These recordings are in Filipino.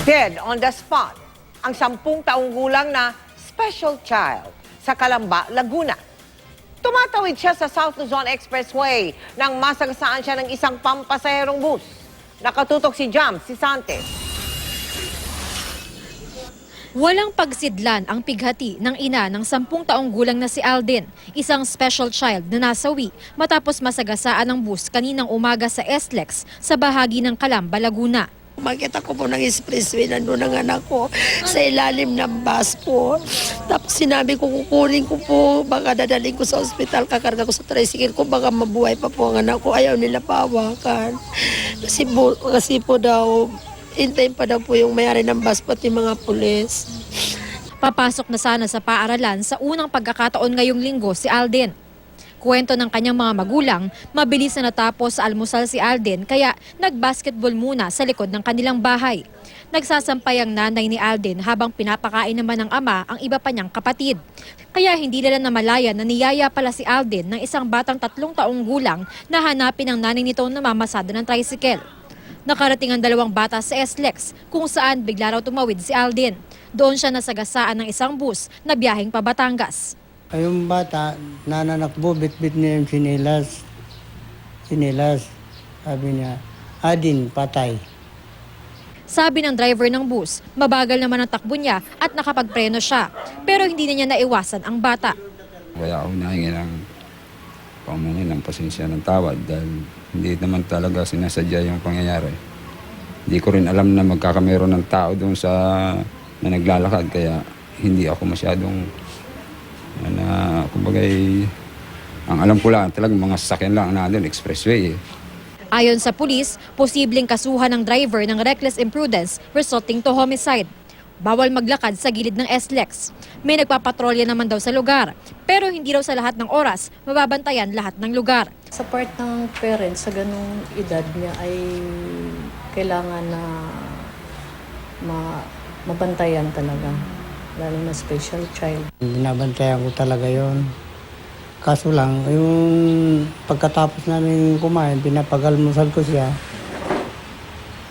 Dead on the spot ang 10 taong gulang na special child sa Calamba, Laguna. Tumatawid siya sa South Luzon Expressway nang masagasaan siya ng isang pampasaherong bus. Nakatutok si Jam Sisante. Walang pagsidlan ang pighati ng ina ng 10 taong gulang na si Alden, isang special child na nasawi matapos masagasaan ng bus kaninang umaga sa SLEX sa bahagi ng Calamba, Laguna. Makita ko po ng expressway, nandun ang anak ko sa ilalim ng bus po. Tapos sinabi ko, kukunin ko po, baka dadaling ko sa ospital, kakarga ko sa tricycle ko, baka mabuhay pa po ang anak ko. Ayaw nila pahawakan. Kasi po daw, hintayin pa daw po yung mayari ng bus, pati mga pulis. Papasok na sana sa paaralan sa unang pagkakataon ngayong linggo si Alden. Kwento ng kanyang mga magulang, mabilis na natapos sa almusal si Alden kaya nagbasketball muna sa likod ng kanilang bahay. Nagsasampay ang nanay ni Alden habang pinapakain naman ng ama ang iba pa niyang kapatid. Kaya hindi nila namalayan na niyaya pala si Alden ng isang batang 3 taong gulang na hanapin ang nanay nito na mamasada ng tricycle. Nakarating ang 2 bata sa SLEX kung saan bigla raw tumawid si Alden. Doon siya nasagasaan ng isang bus na biyaheng pa Batangas. Yung bata, nananakbo, bit-bit niya yung sinilas. Sinilas. Sabi niya, Adin, patay. Sabi ng driver ng bus, mabagal naman ang takbo niya at nakapagpreno siya. Pero hindi na niya naiwasan ang bata. Kaya ako nahingi ng pamangin ng pasensya ng tawad dahil hindi naman talaga sinasadya yung pangyayari. Hindi ko rin alam na magkakameron ng tao doon na naglalakad kaya hindi ako masyadong kumbagay, ang alam ko lang talagang mga sasakyan lang na doon, expressway. Ayon sa pulis, posibleng kasuhan ng driver ng reckless imprudence resulting to homicide. Bawal maglakad sa gilid ng SLEX. May nagpapatrolya naman daw sa lugar, pero hindi raw sa lahat ng oras mababantayan lahat ng lugar. Sa part ng parents, sa ganung edad niya ay kailangan na mabantayan talaga, lalo na special child. Binabantayan ko talaga yon. Kaso lang, yung pagkatapos namin kumain, pinapagalmusal ko siya.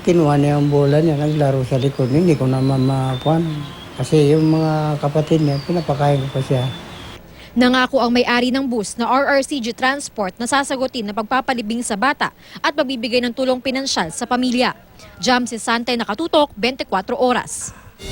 Kinuha niya yung bola niya, naglaro sa likod. Hindi ko naman mapuan. Kasi yung mga kapatid niya, pinapakain ko pa siya. Nangako ang may-ari ng bus na RRCG Transport na sasagutin na pagpapalibing sa bata at magbibigay ng tulong pinansyal sa pamilya. Jam Sisante, nakatutok, 24 oras.